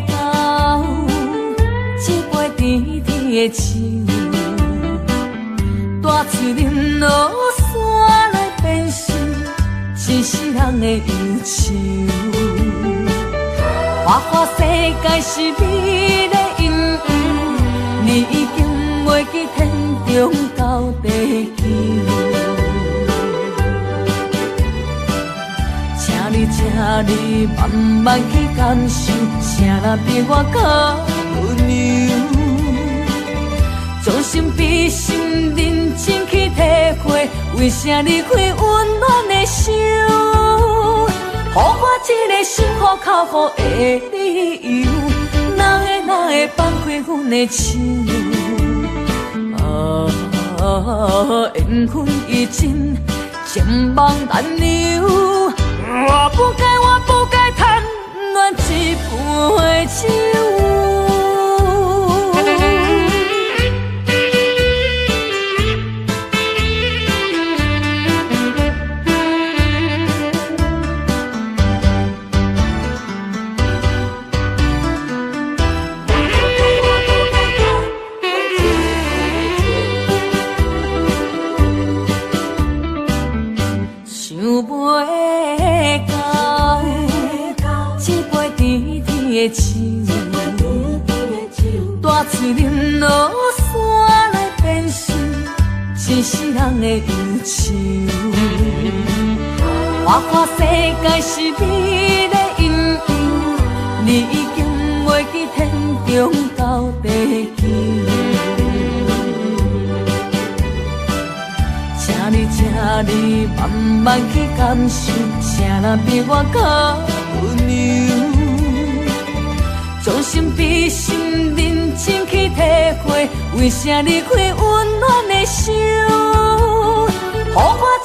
到一杯甜甜的酒，带出林落山来变成一世人的忧愁。花花世界是美丽阴影，你已经袂记天中到地球。请你慢慢去感受，谁人比我较温柔？将心比心，认真去体会，为啥离开温暖的手？予我一个心苦口苦的理由，哪会放开阮的手？缘分已尽，情梦难留。我不该贪恋一杯酒。带出林落山来变成一世人的忧愁。花花世界是美丽阴影，你已经袂记天中到地球。请你慢慢去感受，谁人比我较温柔？将心比心，认真去体会，为啥离开温暖的手？予我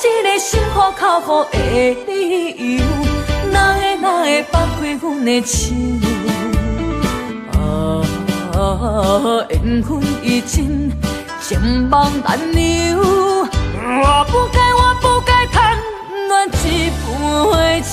一个心苦口苦的理由，哪会放开阮的手？缘分已尽，情梦难留。我不该贪恋一杯酒。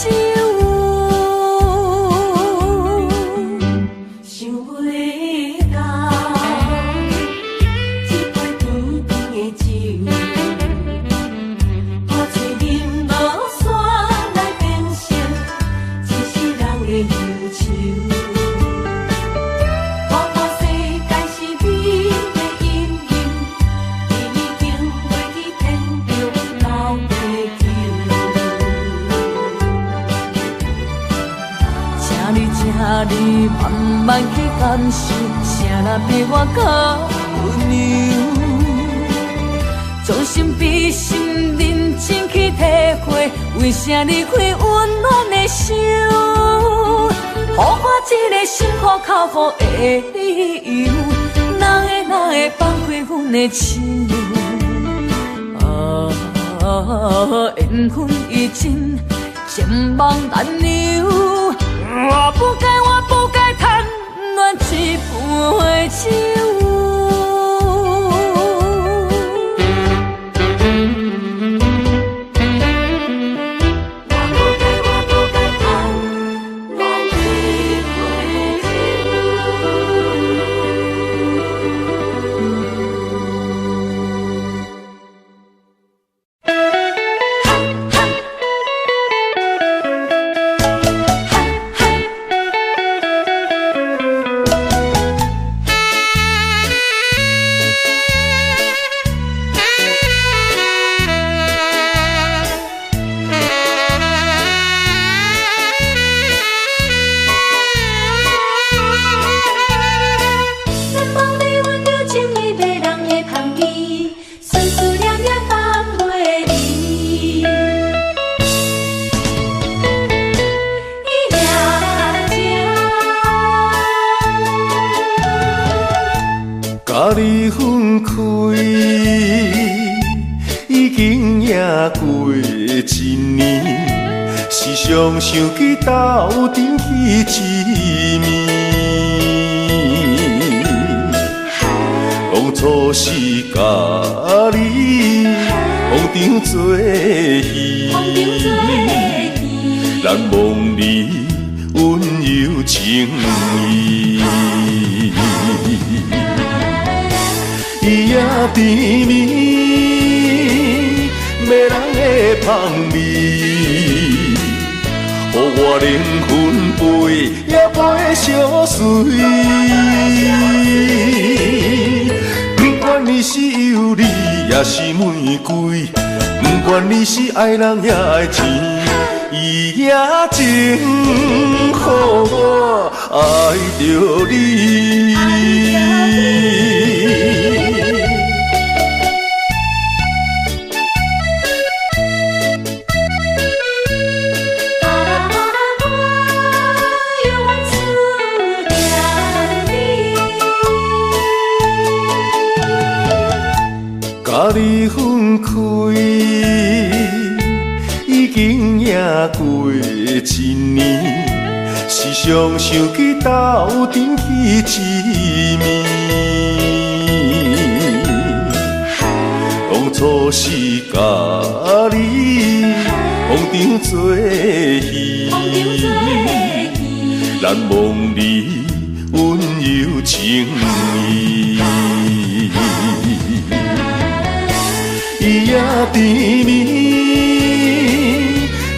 你慢慢去感受，谁人比我较温柔？将心比心，认真去体会，为啥离开温暖的手？予我一个心苦口苦的理由，哪会放开阮的手？缘分已尽，情梦难留。我不该贪恋一杯酒。甲你分开，已经也过一年，时常想起斗阵彼一面。当初是甲你风场作戏，难忘你温柔有情意。伊也甜蜜，迷人的香味，予我灵魂飞也飞相随。不管你是尤里也是玫瑰，不管你是爱人也爱钱，伊也情予我爱着你。甲你分开，已经也过一年，时常想起斗阵去一面。当初是甲你风中做戏，难忘你温柔情意。伊也甜蜜，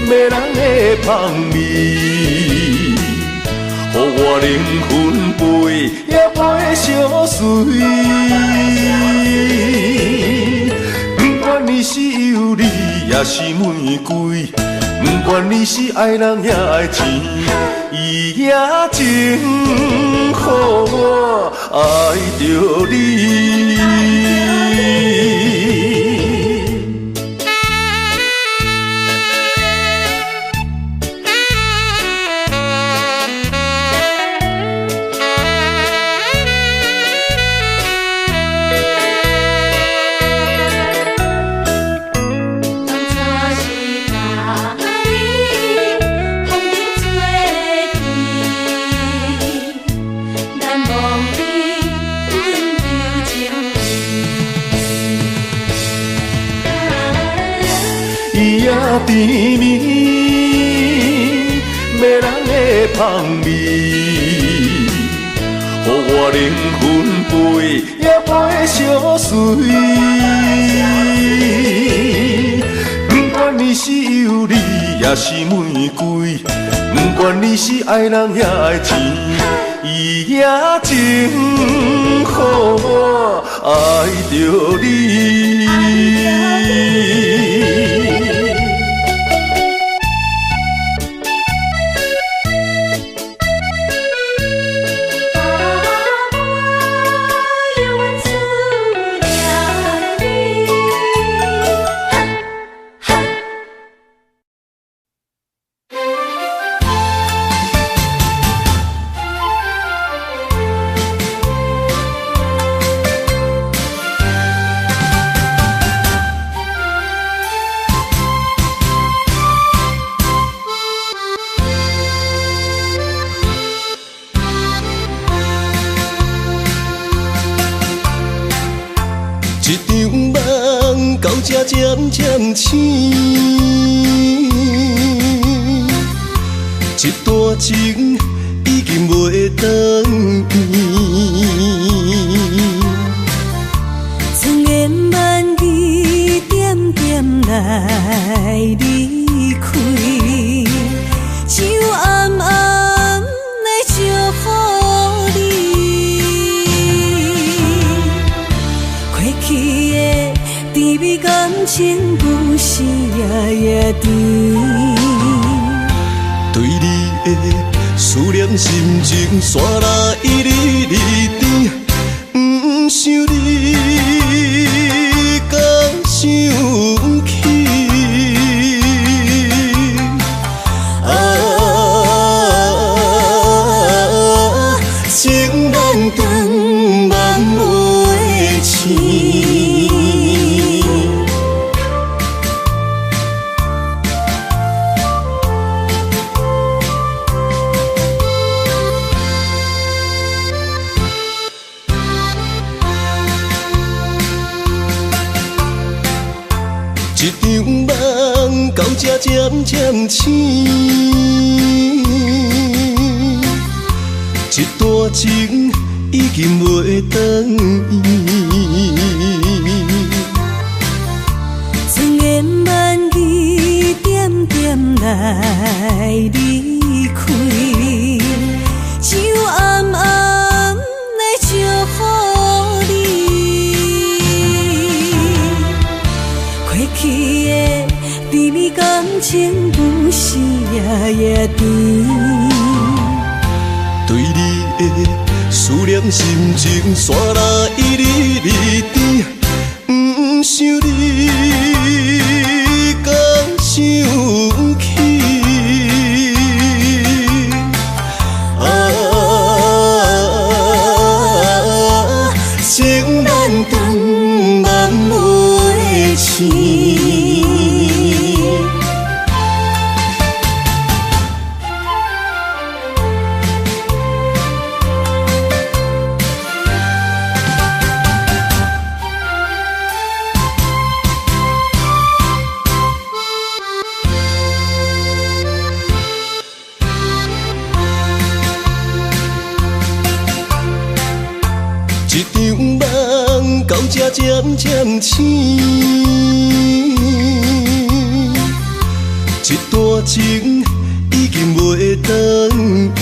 迷人的香味，予我灵魂飞也飞相随。不管你是尤里也是玫瑰，不管你是爱人也爱钱，伊也情予我爱着你。伊也甜蜜，迷人的香味，予我灵魂飞也飞相随。不管你是尤里也是玫瑰，不管你是爱人也爱钱，伊也情予我爱着你。一场梦到这渐渐醒，一段情已经袂转变。千言万语点点来离开，只有暗暗来祝福你。过去的甜蜜感情不是夜夜甜。对你的思念，心情线来一日日甜，不想你敢想起。情难断，万袂清。一场梦到这渐渐醒，一段情已经袂当伊。千言万语点点来离开，只有暗暗来祝福你。过去的甜蜜感情不是夜甜，对你的思念心情线拉伊哩哩甜，不想你敢想起。情难断，万袂清。一场梦到这渐渐醒，一段情已经袂当伊。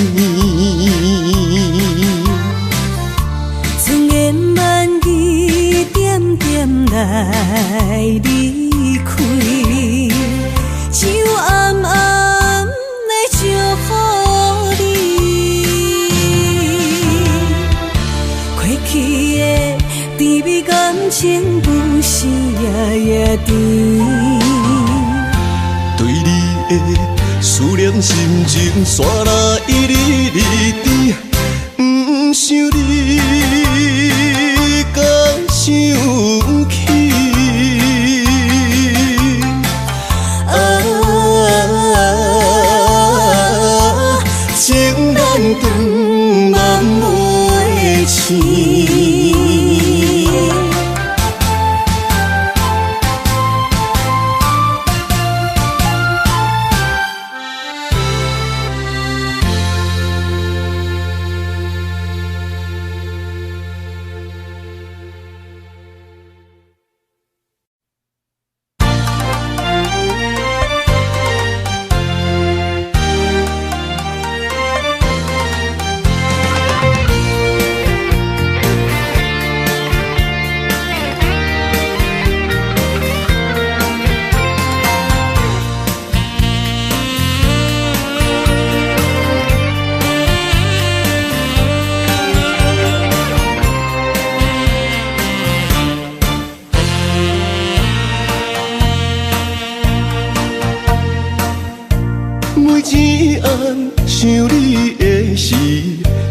千言万语点点来离开，只有暗暗来祝福你。过去的甜蜜感情不是夜甜，对你的思念心情线拉伊哩哩甜，不想你敢想起。情难断，万袂清。每一暗想你的时，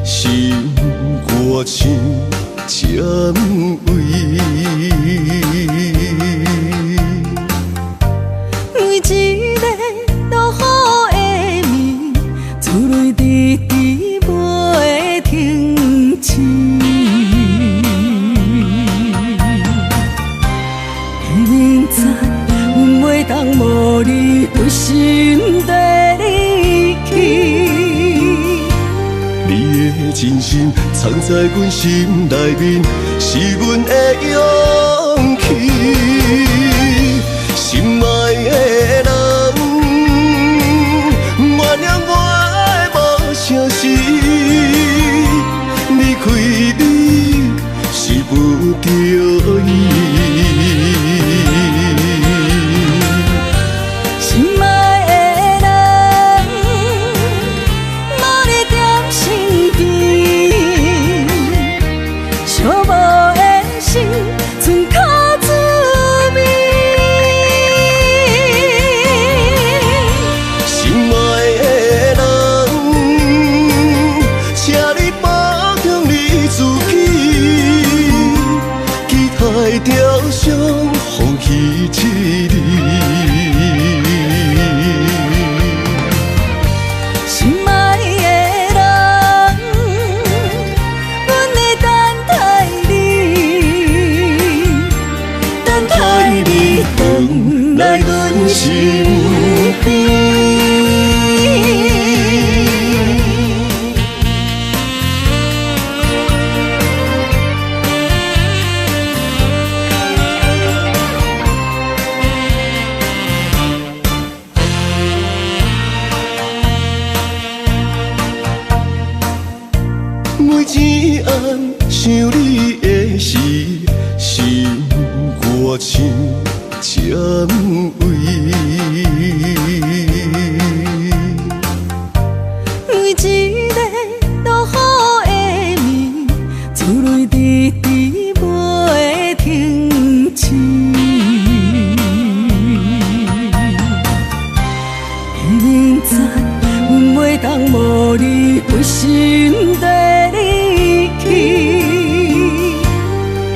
心肝像尖位。每一个落雨的暝，珠泪滴滴袂停止。明知阮袂当无你，为心地离去。你的真心藏在阮心内面，是阮的勇气。心爱的人，原谅我的无诚实。离开你是不着意。心爱的人，无你踮身边，寂寞的心剩靠滋味。心爱的人，请你保重你自己，期待着每一暗想你的时，心我像占位。每一个落雨的暝，珠泪滴滴袂停止。明知阮袂当无你陪心地离去，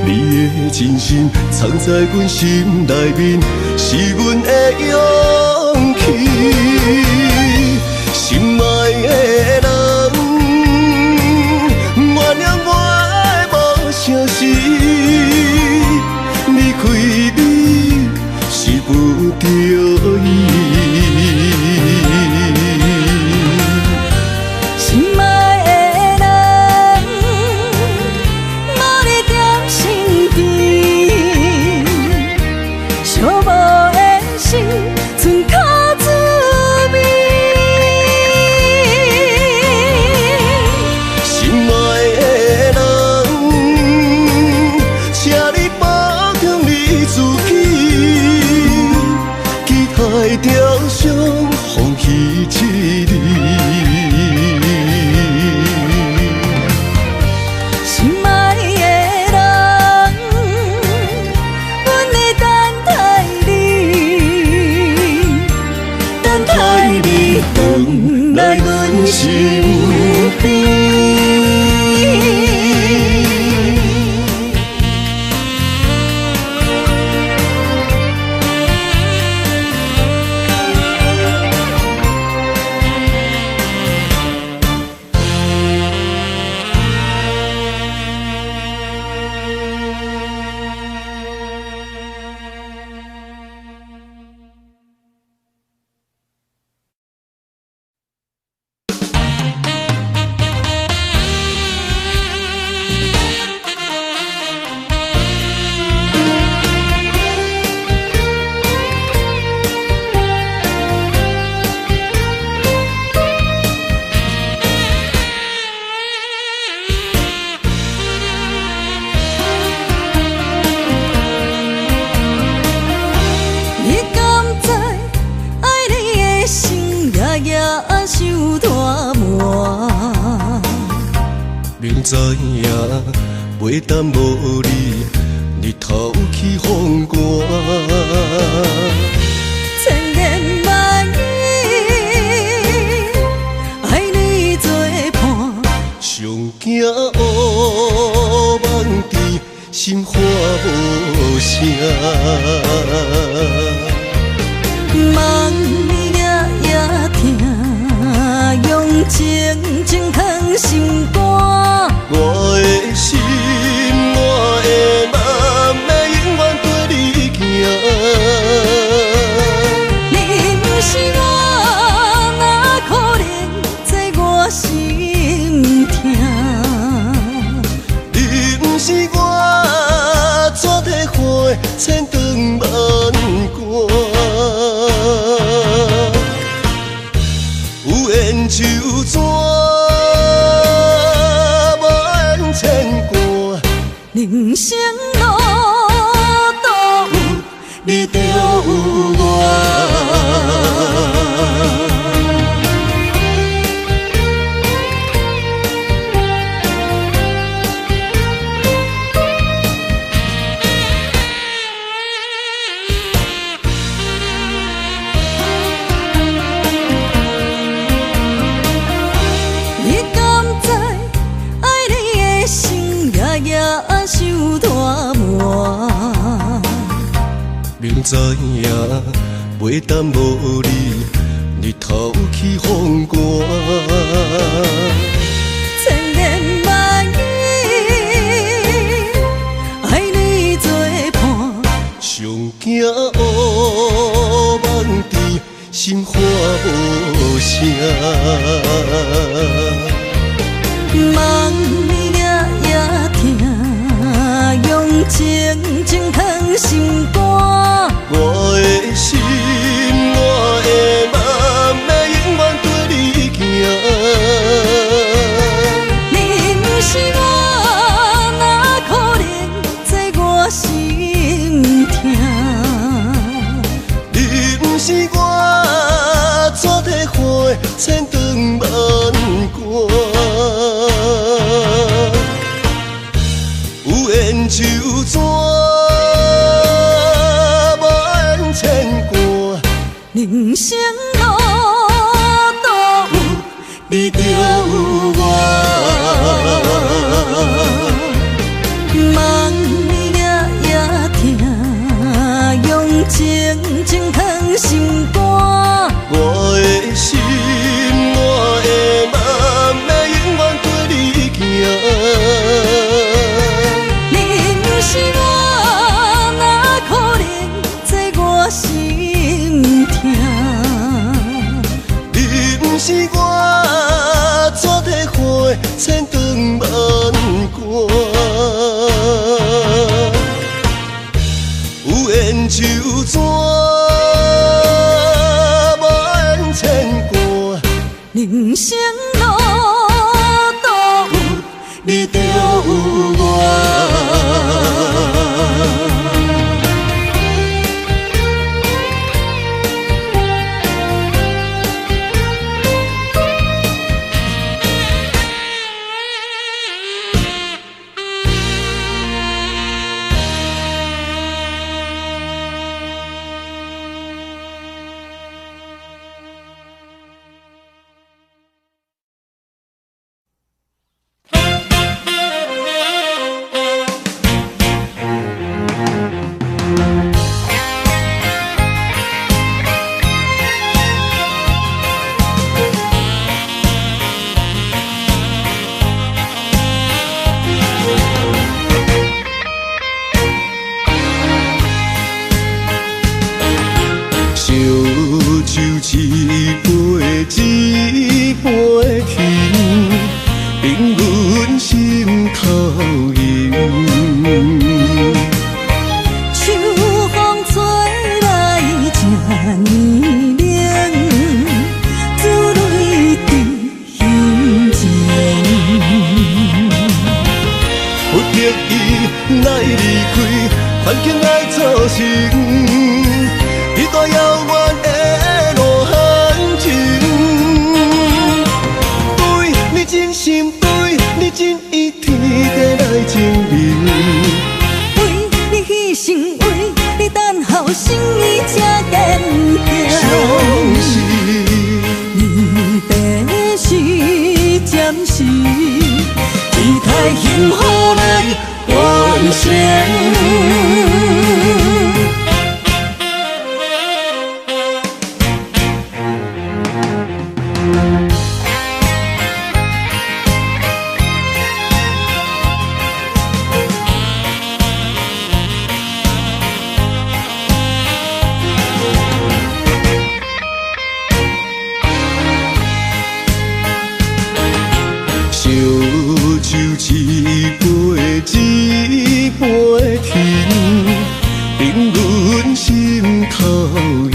你的真心藏在阮心内面，是阮的勇气。心爱的人，原谅我的无诚实。离开你是不着意。心爱的人，无你踮身边，寂寞的心剩靠滋味。心爱的人，请你保重你自己，期待雕像放弃一日。心爱的人，阮会等待你，等待你回来阮身边。你敢知爱你的心夜夜受大磨？明知影袂当无你，日头起风寒。千言万语爱你作伴，上惊乌梦伫心花无声。梦夜夜听，用情情藏心肝。我的心，我的梦，要永远跟你行。你不是我，哪可能在我心痛？你不是我，怎体花千长万关？有缘就怎？人生路途，你就有我。你敢知爱你的心夜夜受大磨？明知影袂当无你，日头起风寒。千言万语爱你作伴，上惊乌梦伫心花无声。梦夜夜听，用情情藏心肝。我的心，我的梦，要永远跟你行。你不手纸，无缘牵挂。人生路途有你就有我，梦夜夜听，用情情藏心肝。我的心，我的梦，要永远跟你行。你不是我，哪可能做我心痛？你不是我，怎体花千丈万关？有缘手纸，无缘牵挂。人生路途有你就有我。一杯甜，令阮心头痒。秋风吹来这年冷，珠泪滴心情。不得已来离开，环境爱造成，一段遥远的路行程。对你真心，对你真意，天地来证明。为你牺牲，为你等候，心意才坚定。相信离别时暂时，期待幸福来完成。一杯甜，令阮心头痒。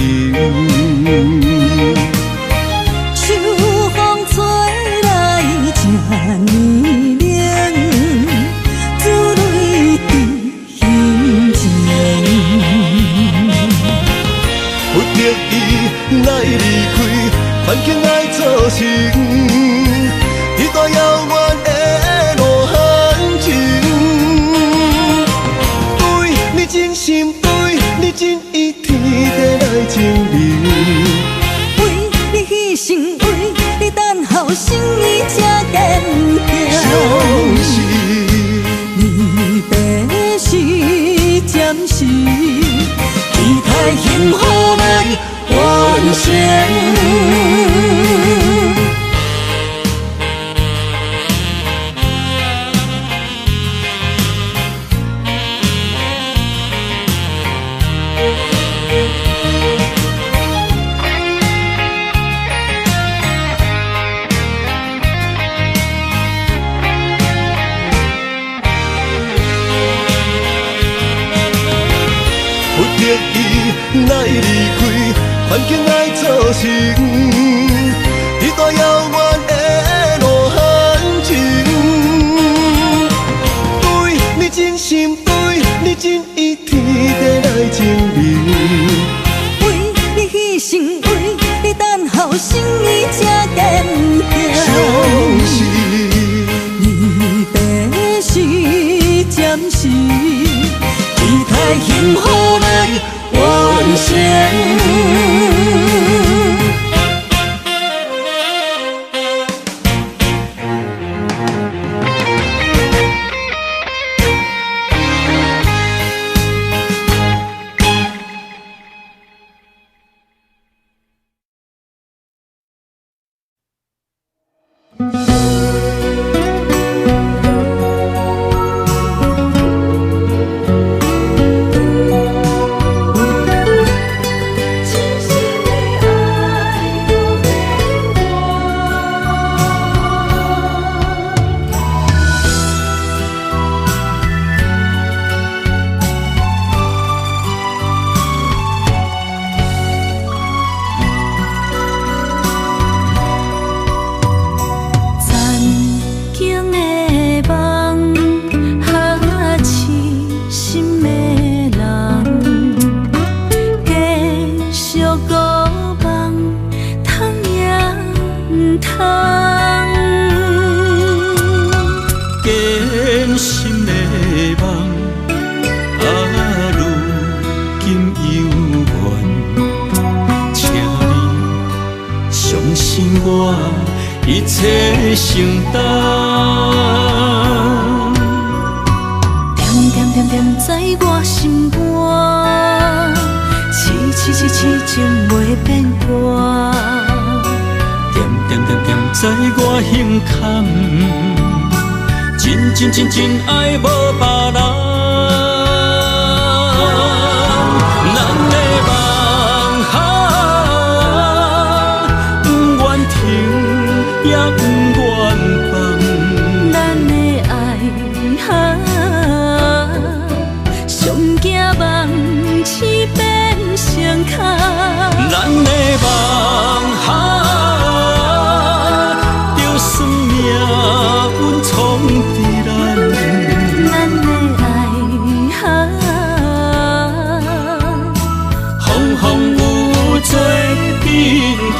秋风吹来这年冷，珠泪滴心情。不得已来离开，环境爱造成，一段遥远的路行程。对你真心，对你真意，天地来证明。为你牺牲，为你等候，心意才坚定。相信离别时暂时，期待幸福来完成。不得已来离开，环境爱造成，一段遥远的路行程。对你真心，对你真意，天地来证明。为你牺牲，为你等候，心意才坚定。相信离别时暂念是，期待幸福来完成。一切承担，点点点点在我心肝，痴情袂变卦，点点点点在我胸坎，真爱无别人。也不愿放，咱的爱上惊梦痴变成空，咱的梦就算命运冲伫咱，咱的爱风风雨做阵行。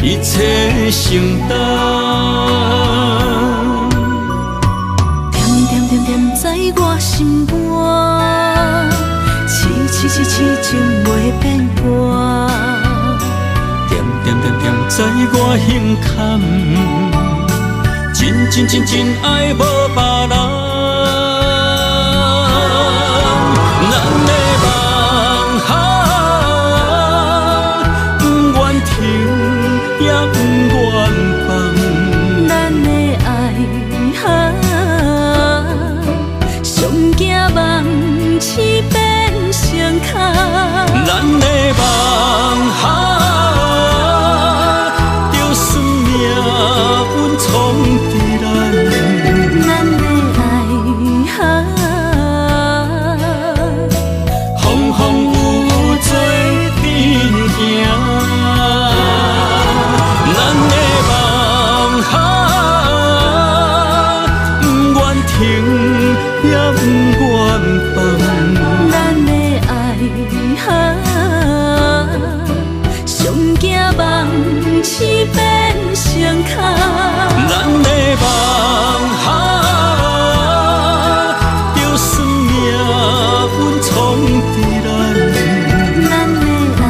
一切承担，点点点点在我心肝，痴情袂变卦，点点点点在我胸坎，真爱无别人。咱的梦不愿停。也不愿放，咱的爱上惊梦痴变成空，咱的梦就算命运冲伫咱，咱的爱风风雨做阵行。咱的梦不愿停，也不愿放。咱的爱上惊梦痴变成空，咱的梦就算命运冲伫咱，咱的爱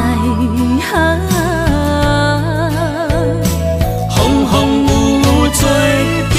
风风雨做阵行。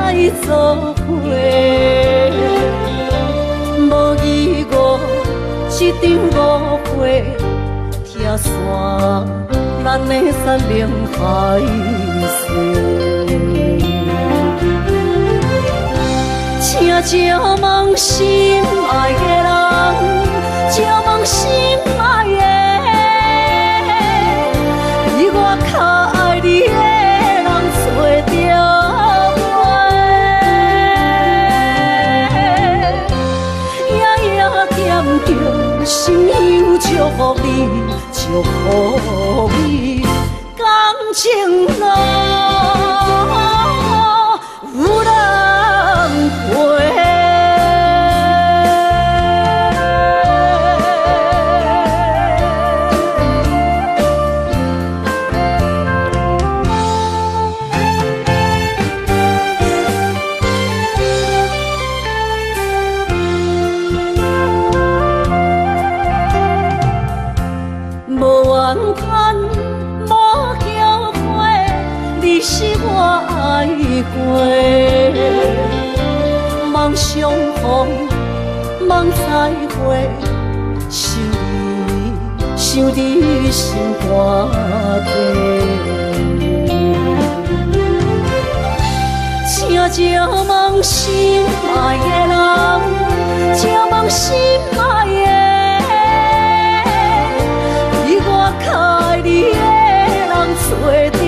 来作伙。无义我一场误会，拆散咱的山盟海誓。请借问心爱的人，借问心爱的，比我较爱你的人找着我，夜夜惦着心忧祝福你，祝福你，感情路有人陪。是我爱过，梦相逢，梦再会，想你心肝底。请借问心爱的人，借问心爱的，比我较爱你的人找着。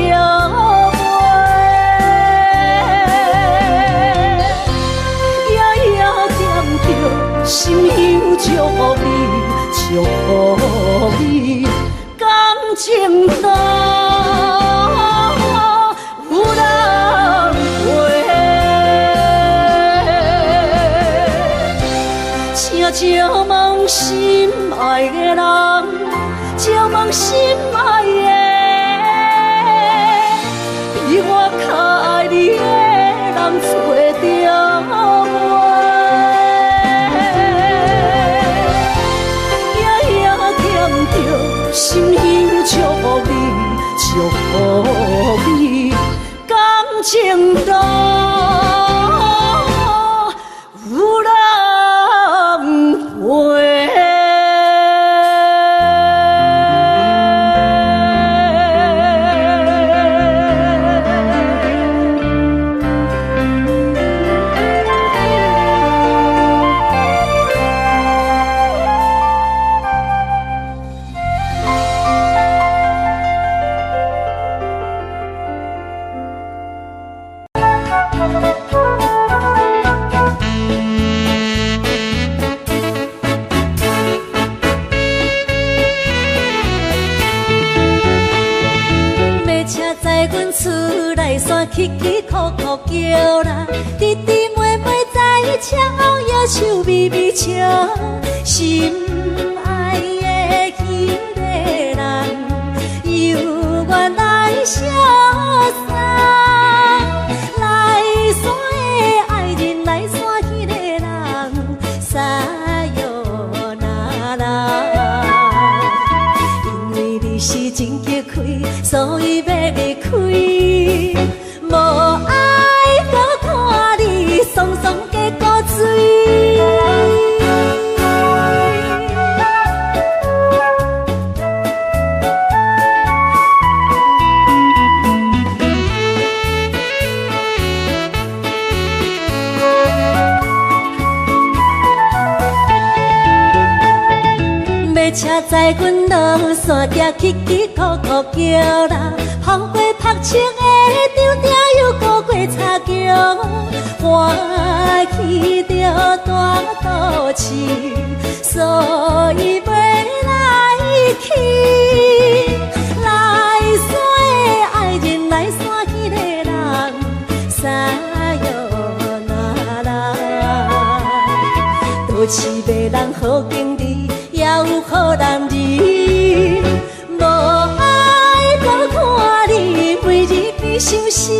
心忧祝福你，祝福你，感情路有人陪。请借问心爱的人，借问心爱的，比我较爱你的人找着我。心忧祝福你，祝福你，感情路有人陪。起起哭哭叫啦，弟弟妹妹在车后摇手微微笑，心爱的迄个人，由我来相送。来山的爱人，来山迄个人，撒哟那拉。因为你是真激开，所以要离开。无爱搁看你爽爽加古水，要车载阮落山行，起起哭哭叫啦，风过拍青的场顶又过过茶桥，欢喜着大都市，所以要来去。来山的爱人，来山迄个人，撒哟那拉，都市迷人好经历，也有好男儿，无爱搁看你每日变相思。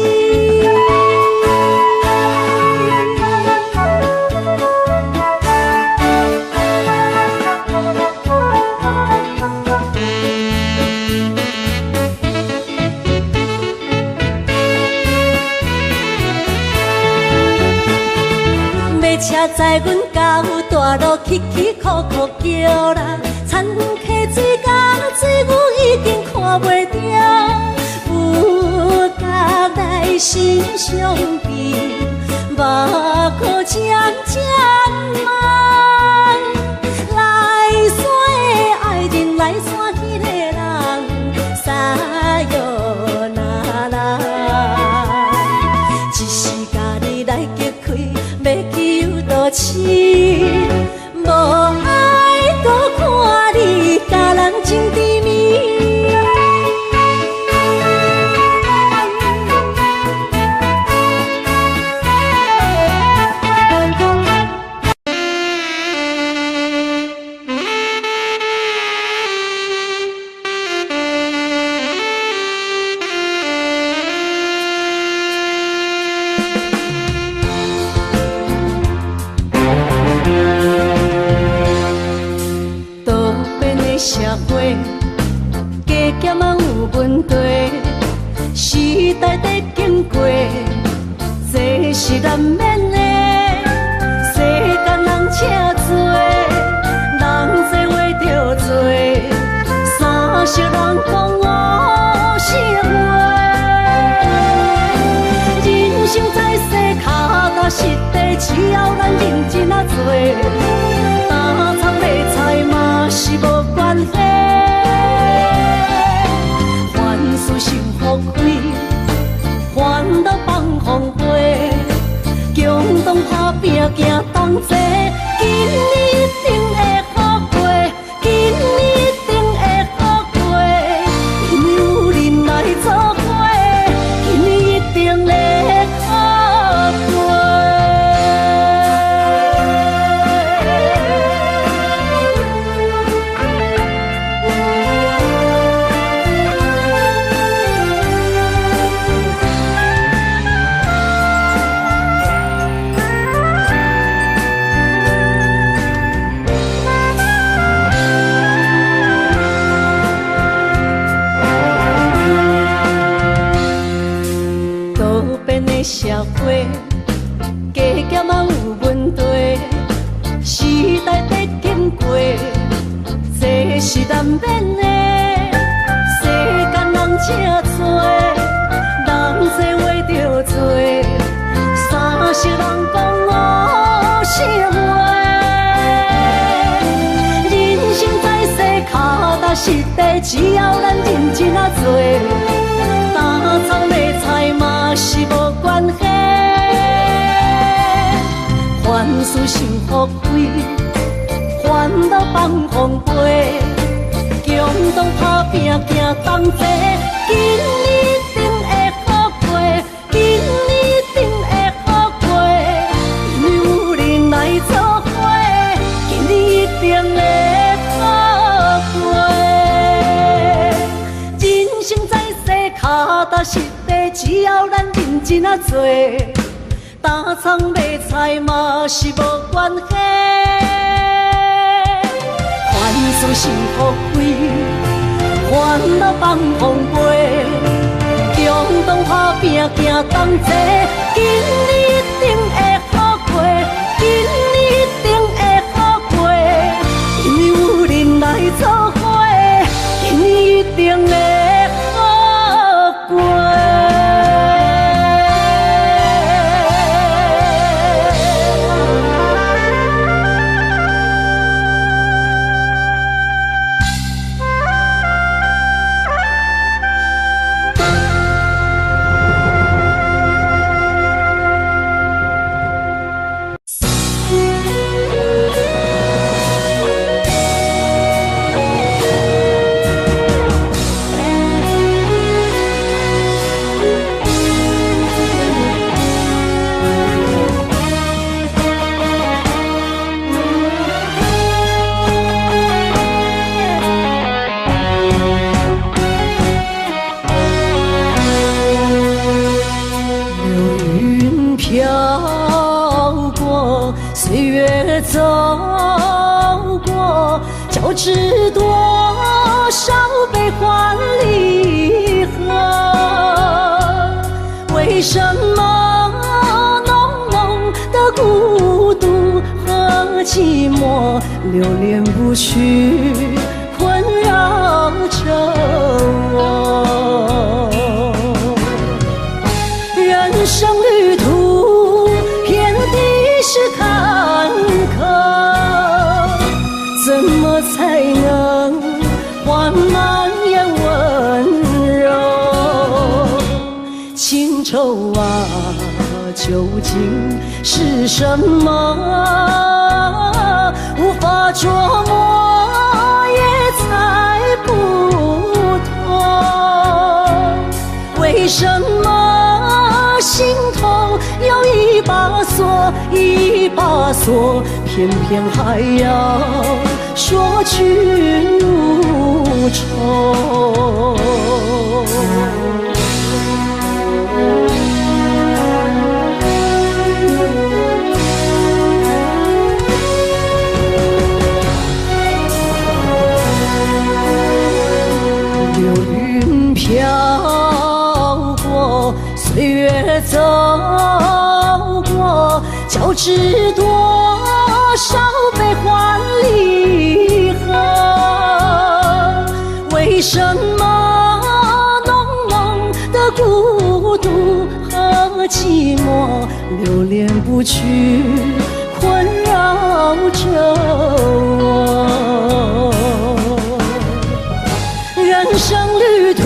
车载阮到大路，起起伏伏叫人，田溪水甲水牛已经看袂着，有角来心伤悲，目眶渐渐红。来山的爱人，来山迄个人，撒哟那拉，一时家己来激开，要求倒市，无爱搁看你甲人情甜蜜。社会加减嘛有问题，时代在经过，这是难免的。世间人车多，人多话着多，三色人讲五色话。人生在世，脚踏实地，只要咱认真啊做，打苍卖菜嘛是无关系。凡事心福开，烦恼放风飞，共同打拼行同齐，今年一定会好过，今年一定会好过，因为有人来作伙，今年一定会好过。社会加减嘛有问题，时代在经过，这是难免的。世间人车多，人多话着多，三色人讲五色话。人生在世，脚踏实地，只要咱认真啊做，打苍卖菜嘛是无关系。凡事心福开，烦恼放风飞，共同打拼行同齐，今年一定会好过，今年一定会好过，因为有人来作伙，今年一定会好过。人生在世，脚踏实地，只要咱认真啊做，打苍卖菜嘛是无关系。凡事心福开，烦恼放风飞，共同打拼行同齐，今年一定会好过，今年一定会好过，因为有人来作伙，今年一定会好过。走过，就知多少悲欢离合。为什么浓浓的孤独寂寞流连不去，困扰着我。人生旅途遍地是坎坷，怎么才能缓慢也温柔？情愁啊，究竟是什么？无法琢磨，也猜不透。为什么心头有一把锁，一把锁，偏偏还要说君无愁？飘过，岁月走过，交织多少悲欢离合？为什么浓浓的孤独和寂寞流连不去，困扰着我？人生旅途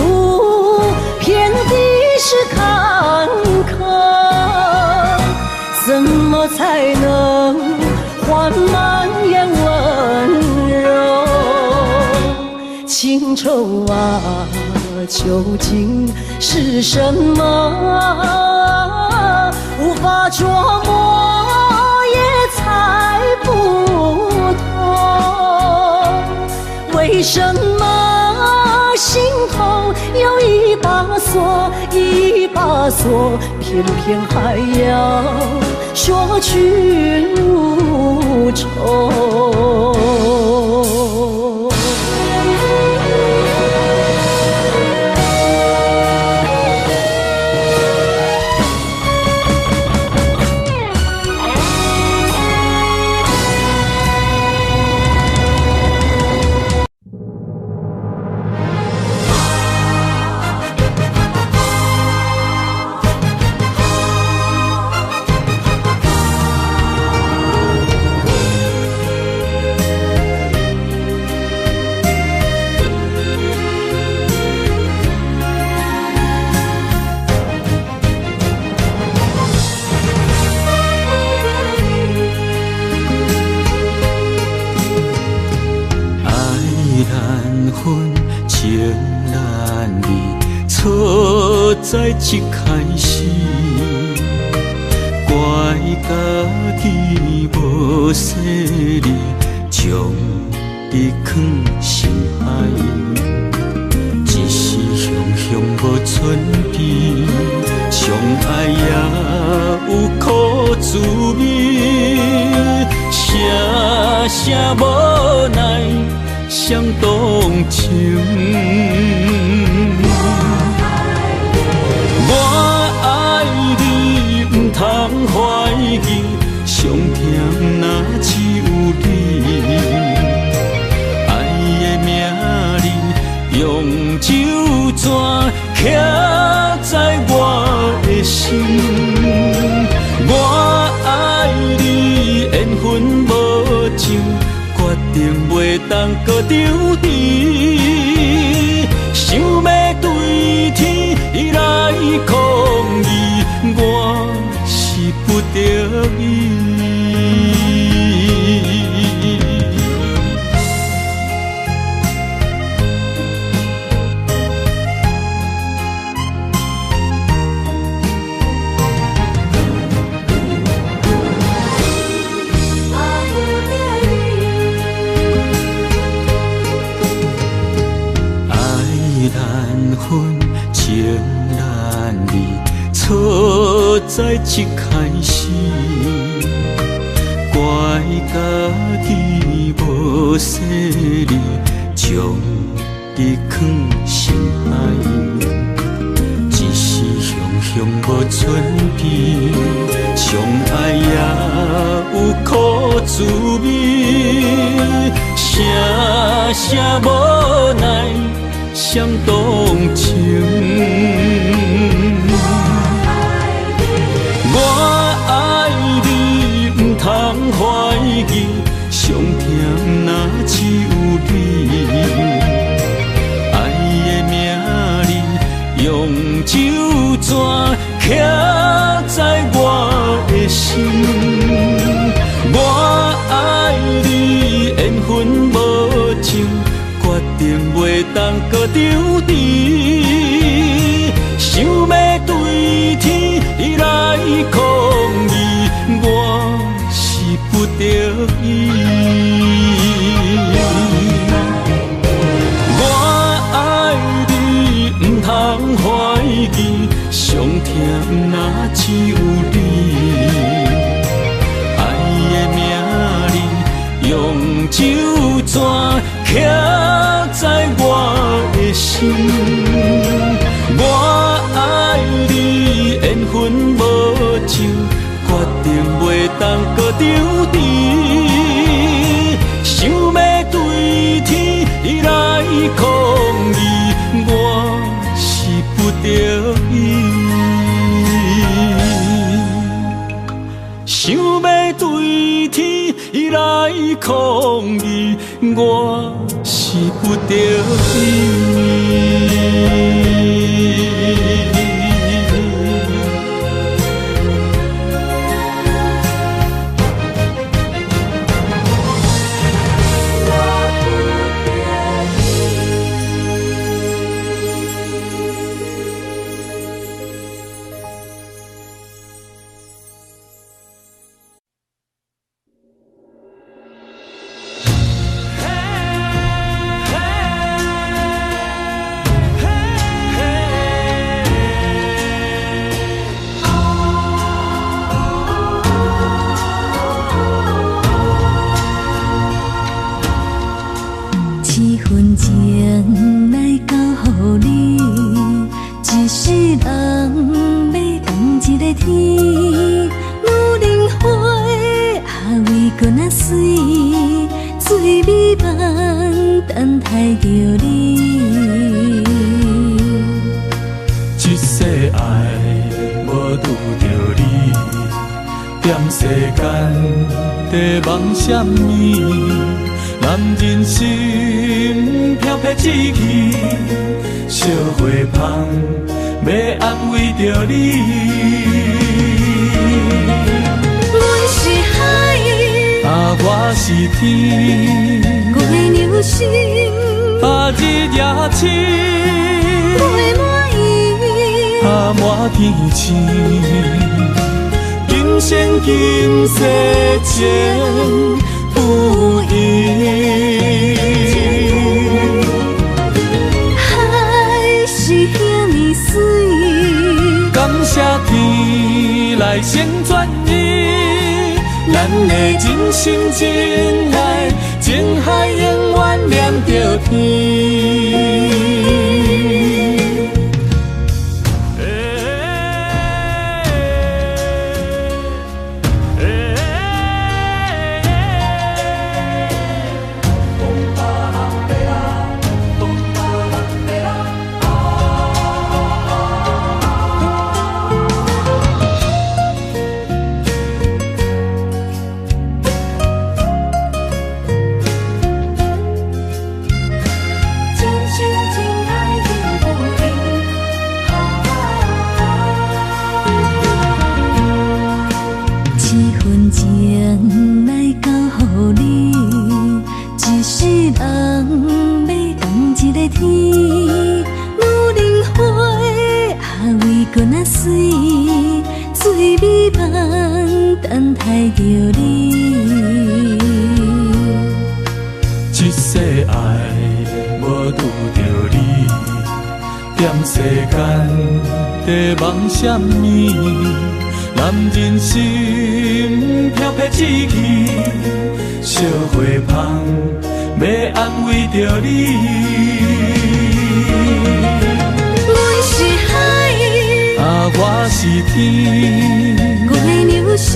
遍地是坎坷，怎么才能缓慢也温柔？情愁啊，究竟是什么？无法琢磨，也猜不透。为什么心头有一把锁，一把锁，偏偏还要说君无愁？在一开始，怪家己无细腻，将你藏心海，一时雄雄无存边，相爱也有苦滋味，声声无奈伤动情。通怀疑，上甜若只有你。爱的名字用酒泉刻在我的心。我爱你，缘分无尽，决定袂当搁丢弃。想要对天来抗议，我不得已。爱难分，情难离，错在一开始。怪家己无细腻，将你藏心海，一时雄雄无存边，相爱也有苦滋味，声声无奈伤动情。我爱你，不通怀疑，上甜若只有你。爱的名字用酒泉刻在我的心。我爱你，缘分无情，决定袂当搁丢你。想要对天来抗议，我是不得已。我爱你，不通怀疑，上甜若只有你。爱的名字用酒泉刻在我的心。我爱你，缘分无情，决定袂当搁丢你。想要对天来抗议，我是不得已。想要对天来抗议，我是不得已。什么？男人心飘撇志气，小花香要安慰着你。阮是海，我是天，月流星，日夜深，月满意，满天星。今生今世情不移，海是遐尼水，感谢天来成全伊，咱的真心真爱，情海永远念着天。梦什么？男人心飘撇志气，小花香要安慰着你。阮是海，我是天，月流星，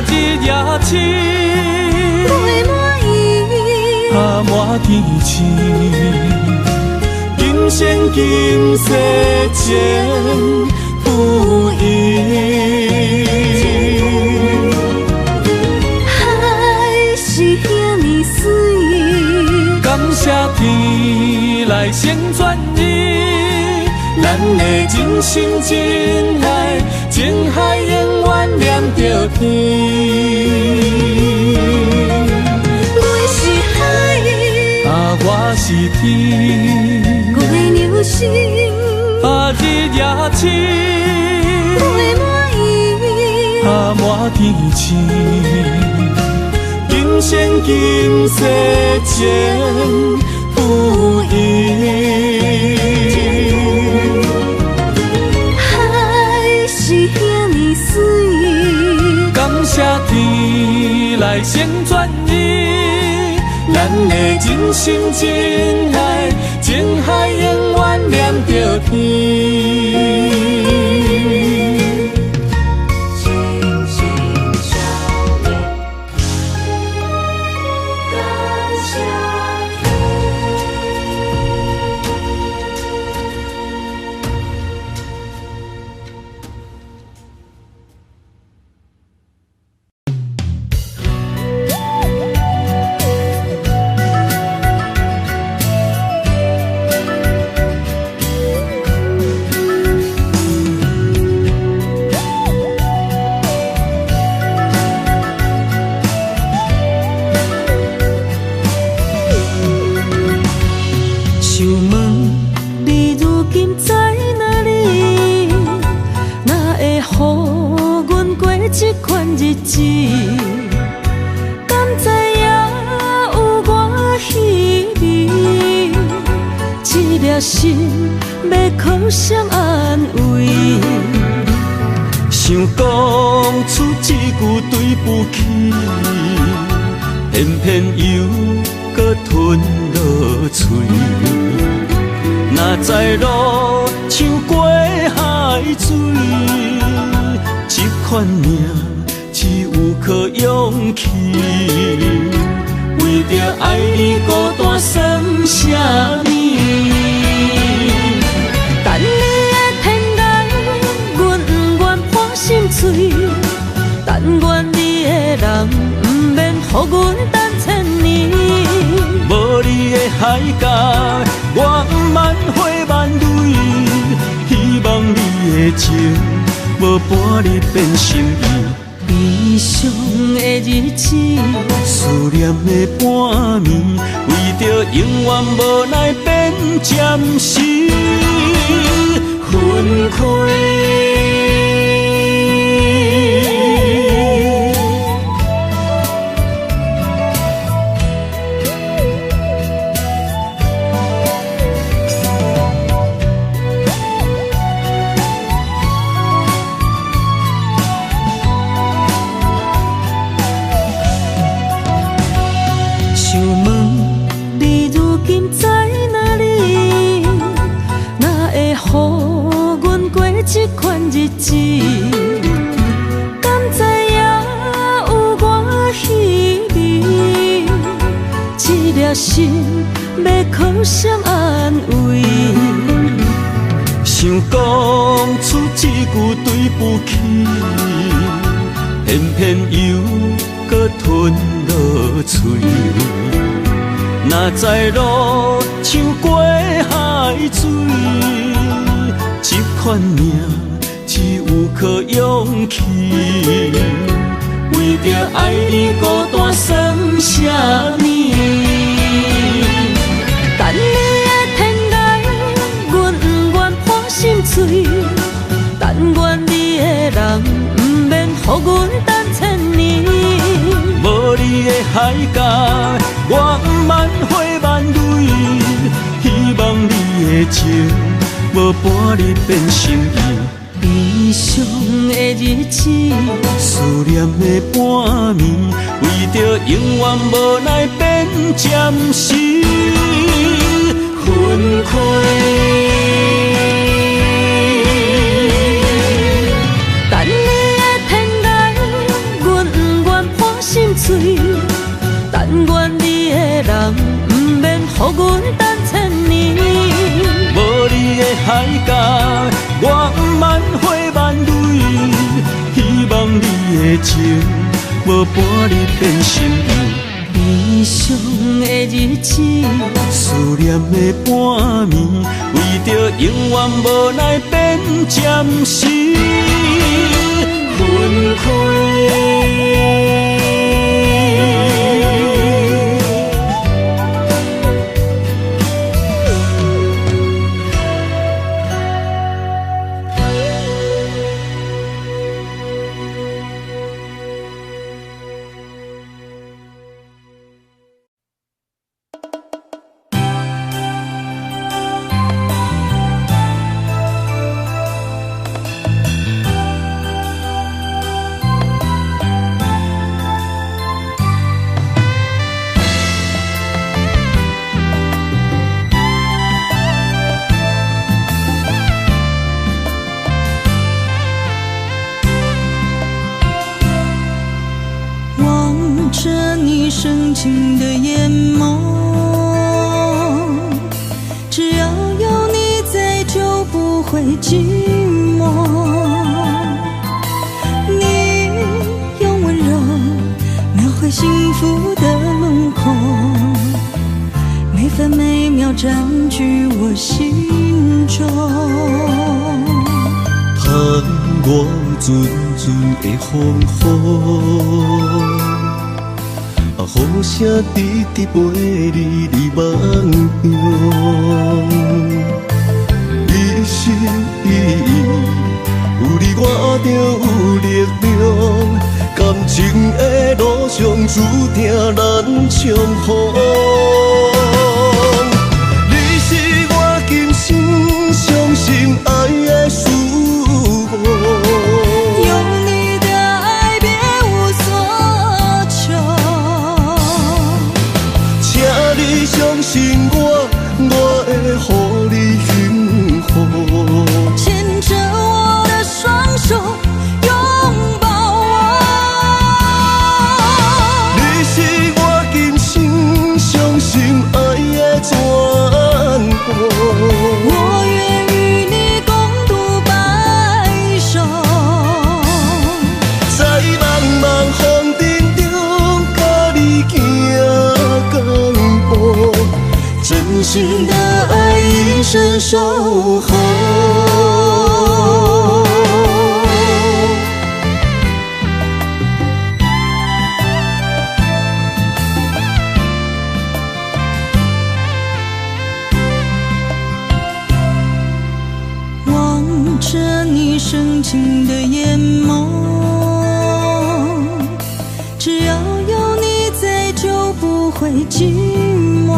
日夜痴，袂满意，啊满天星，今生今世情不移。海是遐尼水，感谢天来成全伊，咱的真心真爱，情海永远连着天。我是海，啊，我是天，我的流星，啊，日夜星，袂满意，啊，满天星，今生今世情不移。海是遐尼水，感谢天来成全伊，咱的真心真爱，情海永远连着天。轻轻照亮，感谢想问你如今在哪里？哪会予阮过这款日子？敢知影有我稀微？这粒心要靠谁安慰？想讲出一句对不起，偏偏又搁吞落嘴。若知路像过海水，这款命只有靠勇气。为着爱你孤单算什么？等你的天涯，阮不愿破心碎。但愿你的人，不免予阮等千年。无你的海角，我不万回万泪。希望你的情，无半日变心意。悲伤的日子，思念的半暝，为着永远无奈变暂时分开。想问你如今在哪里？哪会予阮过这款日子？敢知影有我稀微？这粒心要靠谁安慰？想讲出一句对不起，偏偏又搁吞落嘴。若知路像过海水，这款命只有靠勇气。为着爱你孤单算什么？等你的天涯，阮不愿破心碎。但愿你的人，不免予阮等千年。无你的海角，我不万回万泪。希望你的情，无半日变心意。悲伤的日子，思念的半暝，为着永远无奈变暂时分开。等你的天涯，阮不愿破心我满花满泪，希望你的情无伴你变心意。悲伤的日子，思念的半暝，为着永远无奈变暂时分开。深情的眼眸，只要有你在，就不会寂寞。你用温柔描绘幸福的轮廓，每分每秒占据我心中。叹我阵阵的风雨。雨声直直陪你离梦乡，你是有你我就有力量，感情的路上注定难相逢。你是我今生相信爱的事物。相信我，我会予你幸福。牵着我的双手，拥抱我。你是我今生相信爱的全部。我愿与你共度白首，在茫茫风尘中，甲你行共步。真心的爱，一生守候。望着你深情的眼眸，只要有你在，就不会寂寞。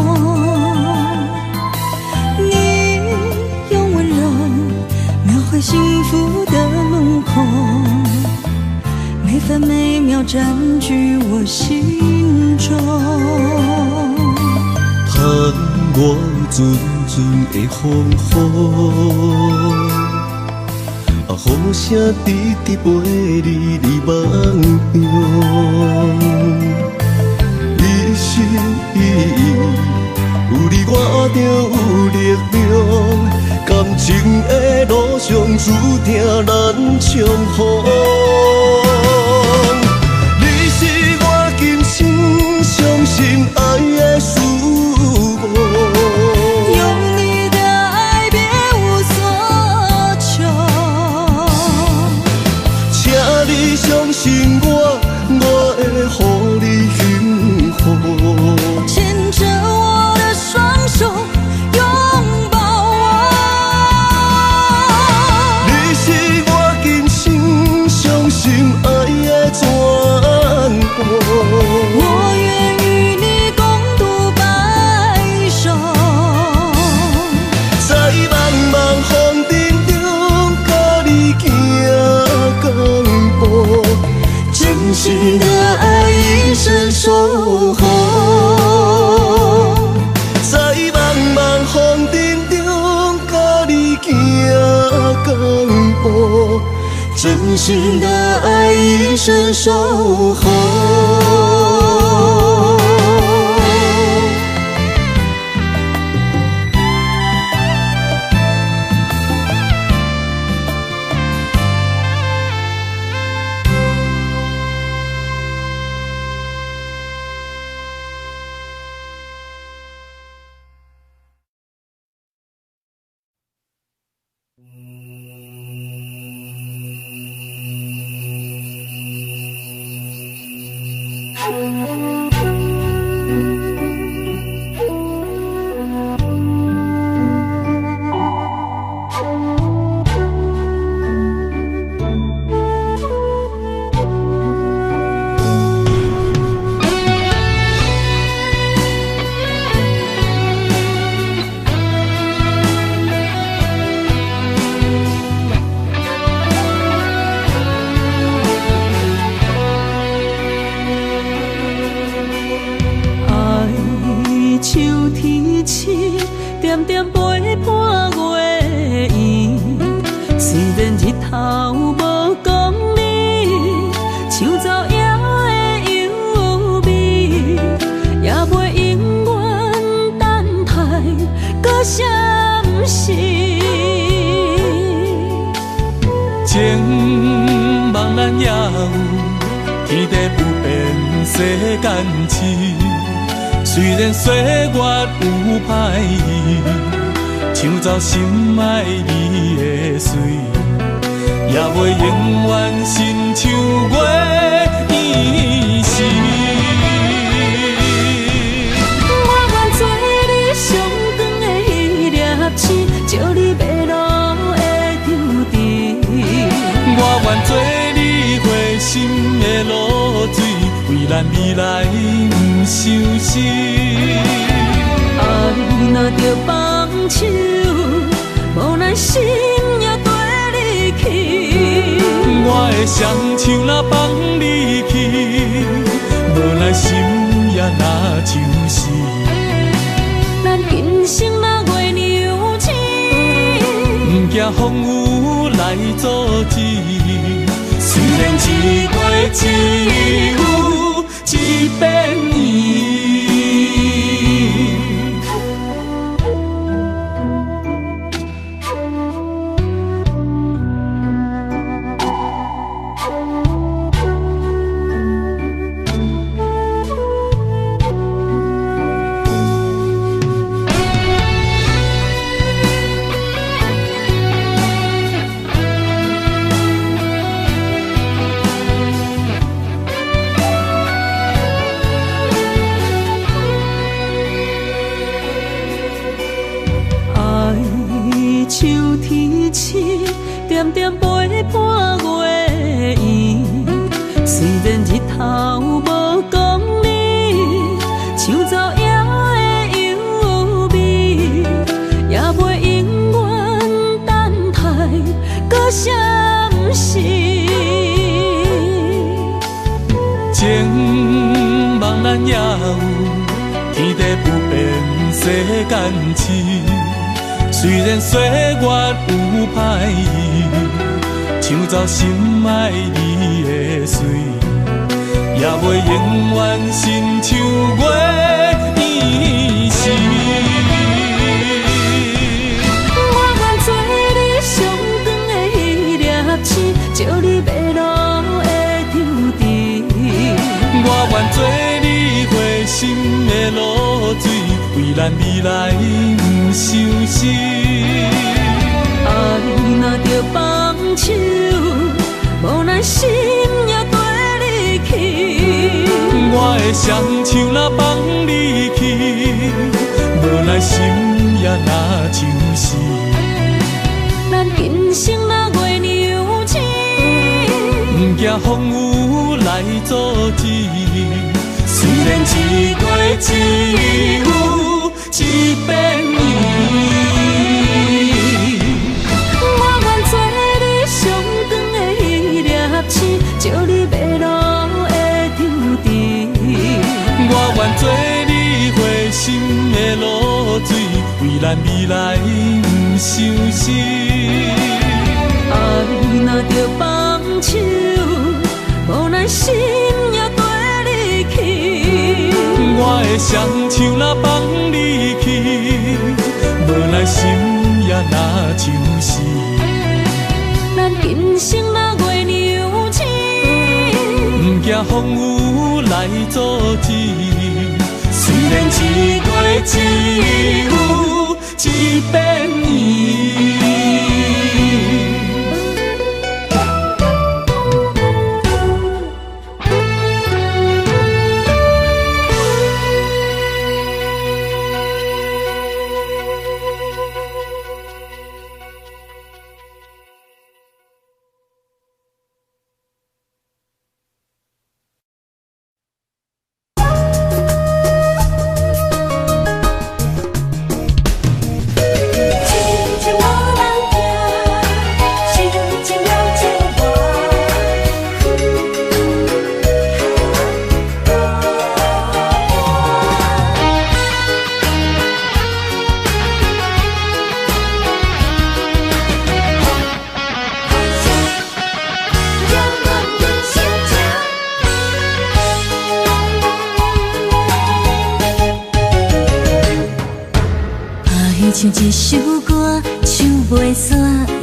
幸福的轮廓，每分每秒占据我心中。叹我阵阵的风雨，雨声直直陪你离梦乡。你是有你我就有力量。感情的路上注定难相逢。你是我今生相信爱的事物。有你的爱，别无所求。请你相信我，我会予你幸福。牵着我的双手。我愿与你共度白首，在茫茫风尘中，甲你行共步。真心的爱，一生守候。在茫茫风尘中，甲你行共步。真心的爱，一生守候。点点陪伴月圆，虽然日头无讲你，像走野的优美，也袂永远等待，搁啥不是？情茫然也有，天地不变，世间痴。虽然岁月有歹意，抢走心爱你的水，也袂永远亲像月圆时。我愿做你上长的迄粒星，照你迷路的舟阵。我愿做你回心的露水，为咱未来不伤心。爱若着放手，无咱心也跟你去。我的双手若放你去，无咱心也若像是。咱今生若月娘星，不惊风雨来阻止。虽然一月只有一遍圆。秋天起，点点陪伴月圆。虽然日头无讲你，像走野的优美，也袂永远等待，搁啥不是？情茫然也有，天地不变，世间痴。虽然岁月有歹意，抢走心爱你的水，也袂永远亲像月圆时。我愿做你上长的迄粒星，照你迷路的舟阵。我愿做你回心的露水，为咱未来不伤心。爱若着放手，无咱心也跟你去。我的双手若放你去，无咱心也若像是。咱今生若月娘星，不惊风雨来阻止。虽然一月只有一遍圆。照你迷路的舟阵，我愿做你回心的露水，为咱未来不伤心。爱若着放手，无咱心也跟你去。我的双手若放你去，无咱心也若像是。咱今生若月娘星，不惊风雨来阻止。虽然一月只有一遍圆。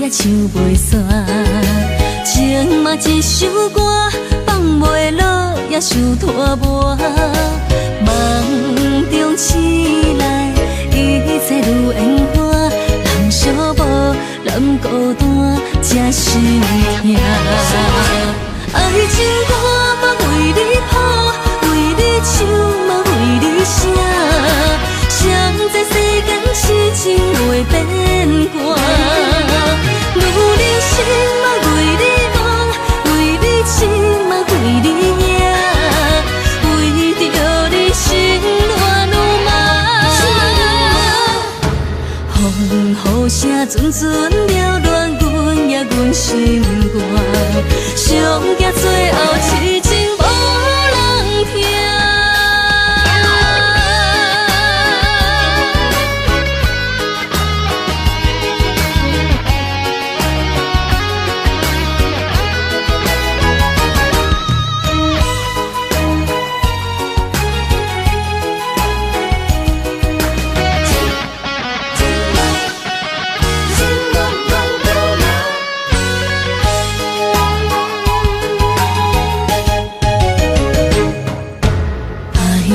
也唱袂煞。情嘛一首歌，放袂落也想拖磨。梦中醒来，一切如烟花。人相无，人孤单，才心痛。爱情歌嘛为你谱，为你唱嘛为你写。谁知世间痴情袂变卦，女人心嘛为你梦，为你痴嘛为你影，为着你心乱如麻。风雨声阵阵缭乱，阮也阮心肝，上惊最后痴情无人听。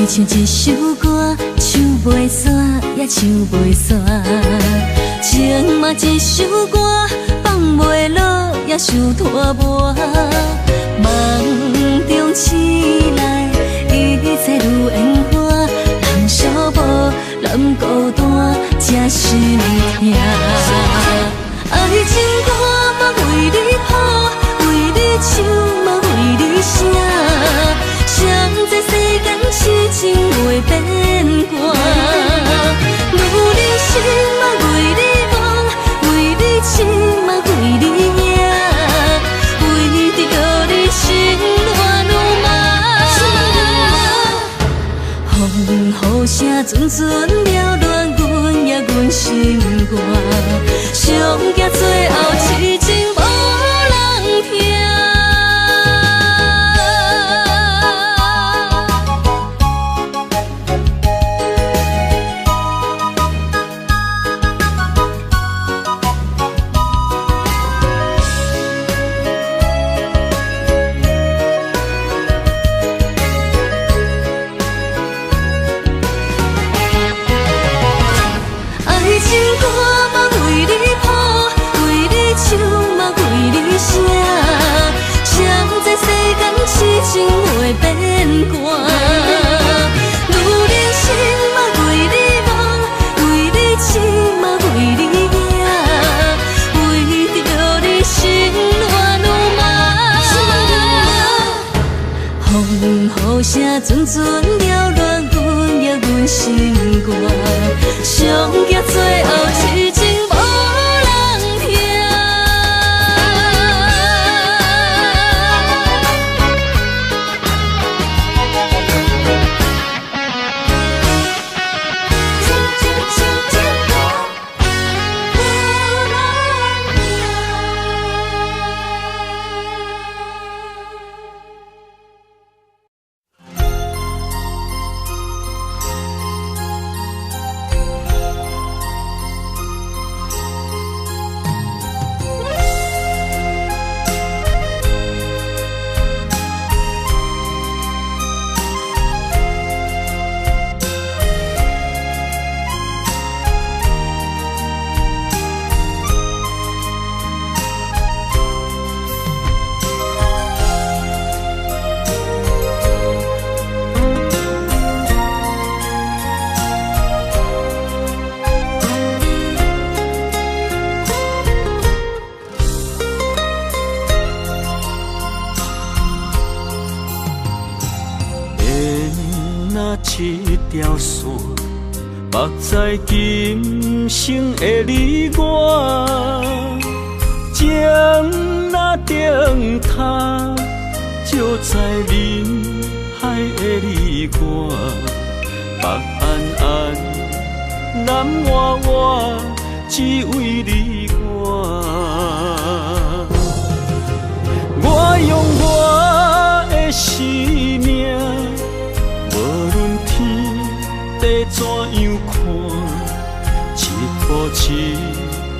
唱一首歌，唱袂煞也唱袂煞。情嘛一首歌，放袂落也想拖磨。梦中醒来，一切如烟花。人相无，人孤单，才心痛。爱情歌嘛为你谱，为你唱嘛为你写。谁知世间痴情袂变卦，女人心嘛为你梦，为你痴嘛为你影，为着你心乱如麻。风雨声阵阵缭乱，阮也阮心肝，上惊最后痴情无人听。痴情袂变卦，女人心嘛为你梦，为你痴嘛为你影，为着你心乱如麻。风雨声阵阵缭乱，阮也阮心肝，上惊最后痴情无人听。一条线，目在今生的你我，情若灯塔，照在人海的你我，北暗暗，南弯弯，只为你我。我用我的生命。无论天地怎样看，一步一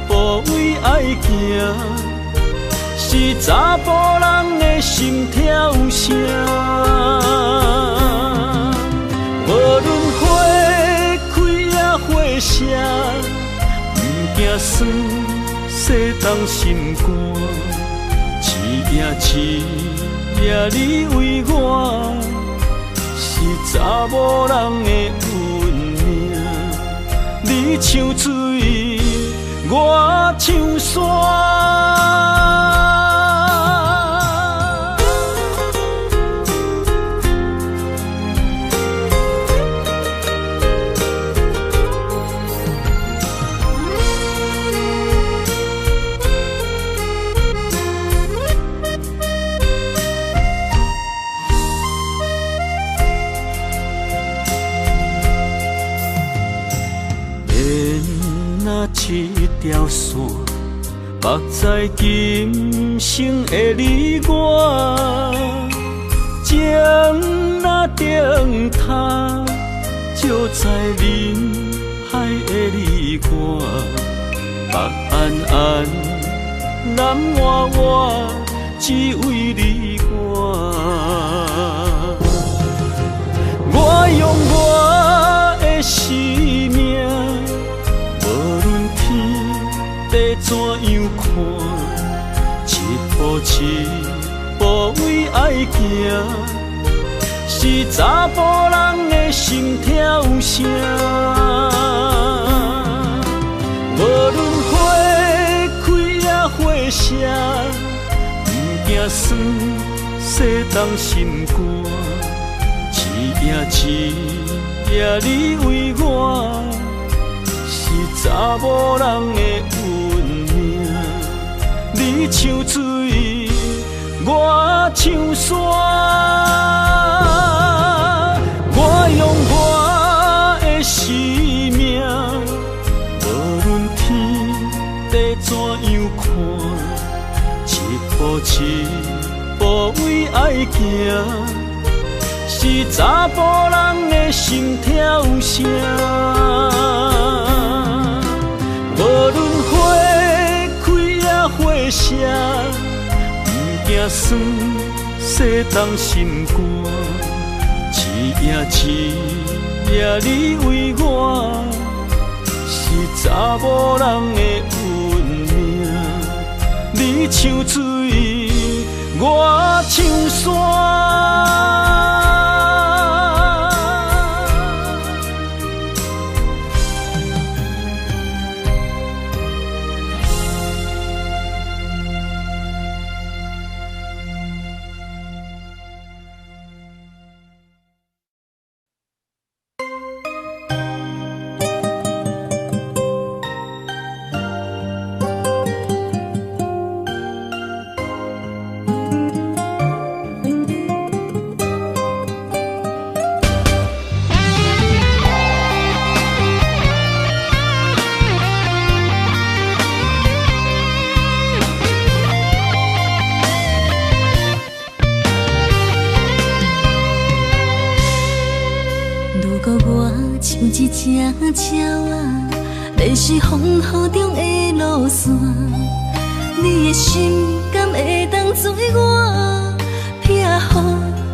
步为爱行，是查甫人的心跳声。无论花开也花谢，不惊酸洗冻心肝。一夜你为我，是查某人的运命。你像水，我像山。一条线，绑在今生的你我，情若灯塔，照在人海的你我，北暗暗，南弯弯，只为你我。我用我的生命。地怎样看？一步一步为爱行，是查甫人的心跳声。无论花开也花谢，不惊酸洗冻心肝。一夜你为我。是查某人的运命，你像水，我像山。我用我的生命，无论天地怎样看，一步一步为爱行，是查甫人的心跳声。无论花开也花谢，不惊酸洗冻心肝。一夜你为我，是查某人的运命。你像水，我像山。一只鸟啊，迷失风雨中的路线，你的心敢会当做我撇予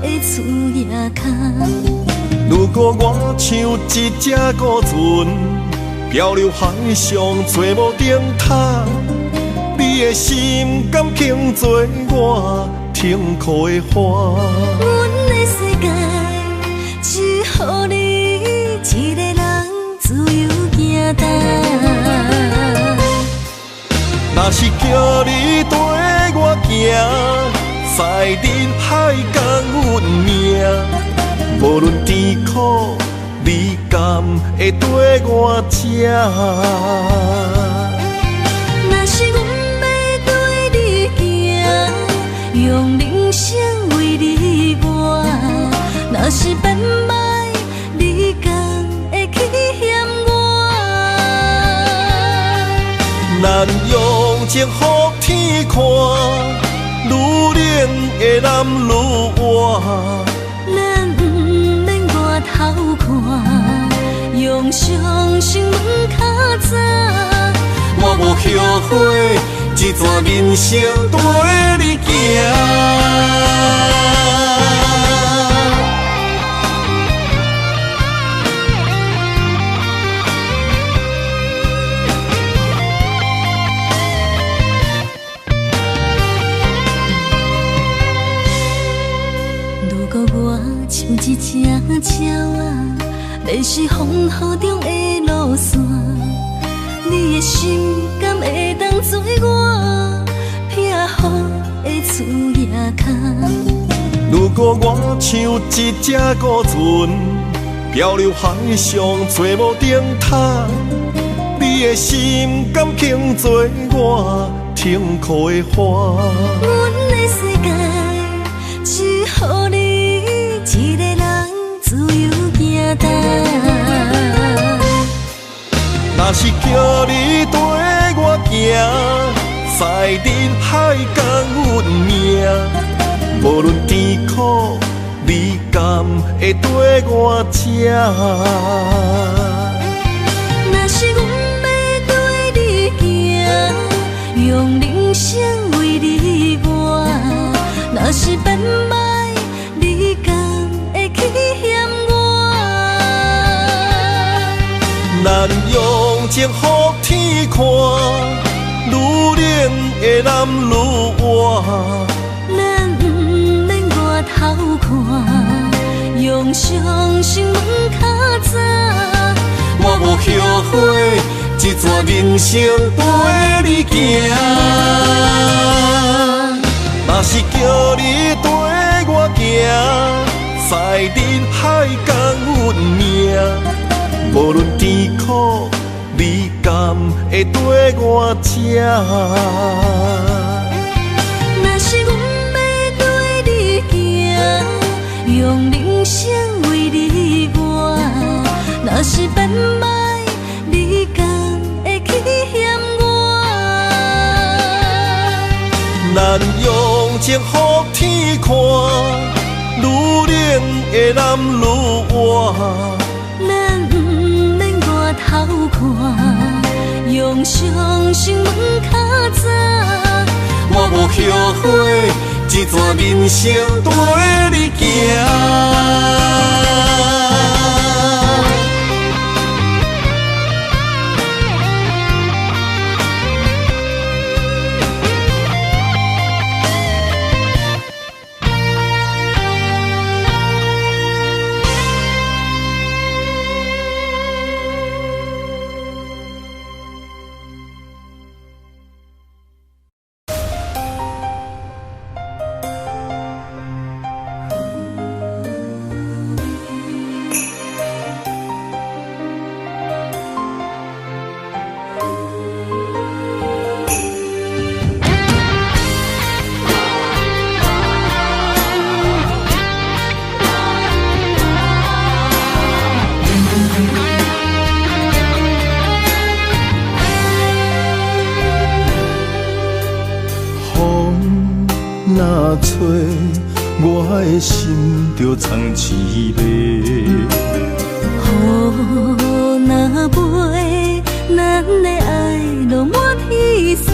的厝野脚？如果我像一只孤船，漂流海上做无顶塔，你的心敢肯做我停靠的花？阮的世界只予你一个人自由行踏。若是叫你跟我行，在人海共运命，无论甜苦，你敢会跟我吃？若是阮要对你行，用人生为你活，若是变歹，你敢会去嫌我？咱用情予天看，愈冷的男愈活。咱不免外头看，用双心门较早。我无后悔，一段人生跟你行。如果我像一只鸟仔，迷失风雨中的路线，你的心敢会当做我避雨的厝夜空？如果我像一只孤船，漂流海上找无顶塔，你的心敢肯做我痛苦的花？阮的世界只予你一个人自由行动。若是叫你跟我行，在人海共运命，无论甜苦，你敢会跟我吃？若是阮要对你行，用人生为你活，若是变歹，你敢会去嫌我？咱用情予天看，愈冷的男愈活。咱不免外头看，用伤心问较早。我无后悔，一段人生跟你行。若是叫你跟我行，在人海共运命，无论甜苦，你敢会跟我吃？若是阮要对你行，用人生为你活，若是变歹，你敢会去嫌我？咱用情予天看，愈冷的男愈活。咱不免外头看，用伤心问较早。我无后悔，一段人生跟你行。若吹，我的心就藏滋味。雨若飞，咱的爱落满天星。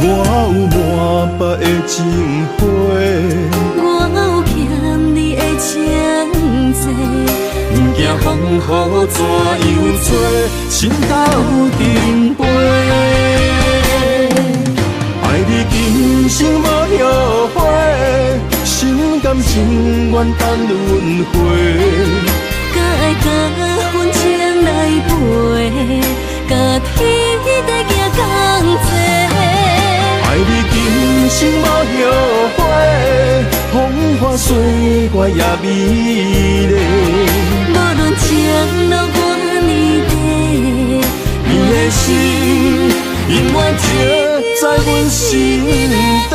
我有满腹的情花，我有欠你的情债，不惊风雨怎样做，心斗阵飞。爱你今生无后悔，心甘情愿等轮回。甲爱甲阮情来陪，甲天地行同齐。爱你今生无后悔，风花雪月也美丽。无论情路偌呢短，你的心永远刻在阮心底。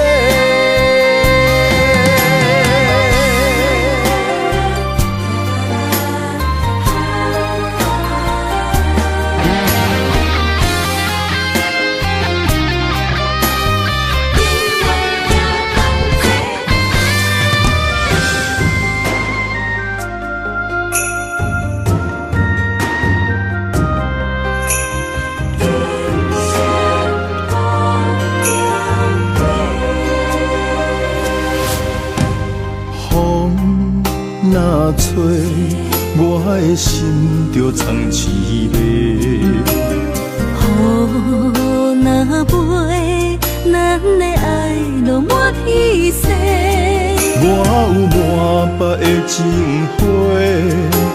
若找，我的心就藏滋味。雨若飞，咱的爱就满天星。我有满腹的情花，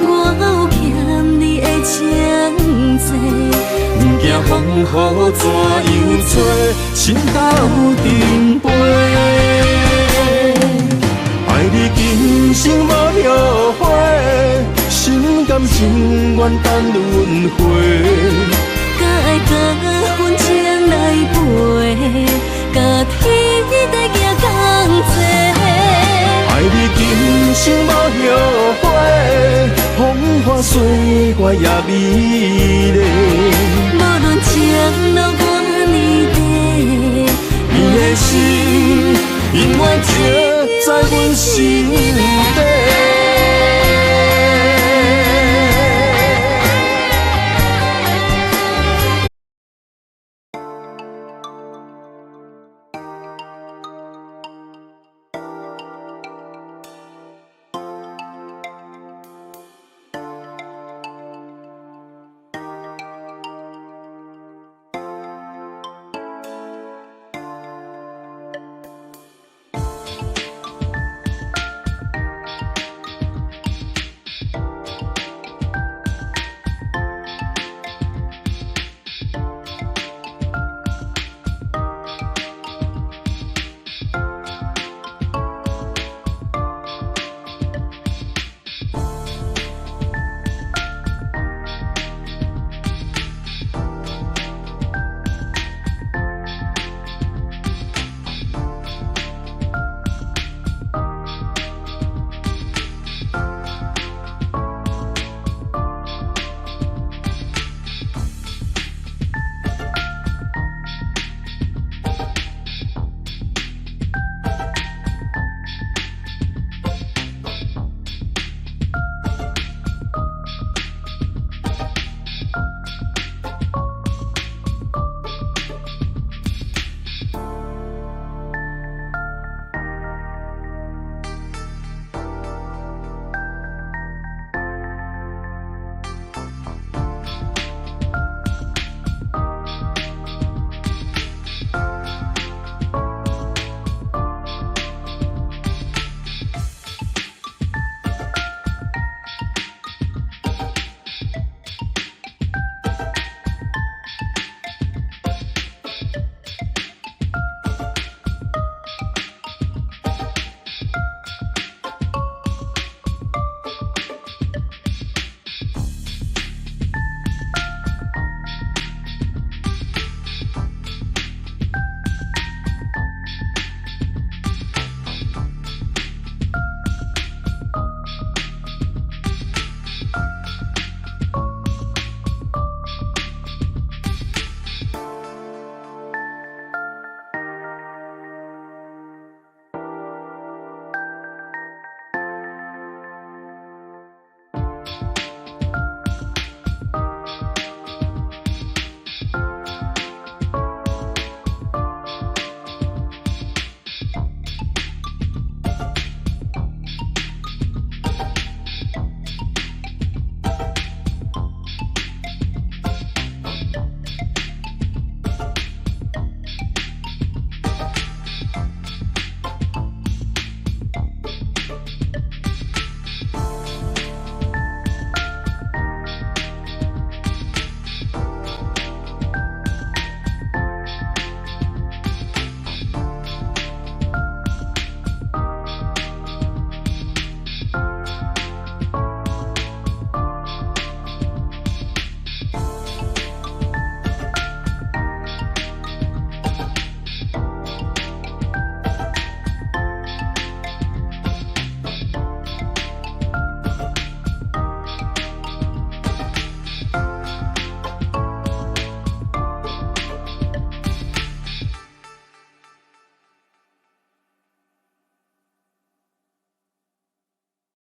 我有欠你的情债，不惊风雨怎样吹，心斗阵飞。爱你今生无后悔，心甘情愿等轮回。甲爱甲份情来陪，甲天地行同齐。爱你今生无后悔，风花雪月也美丽。无论情路偌呢地，你的心永远刻在阮心里。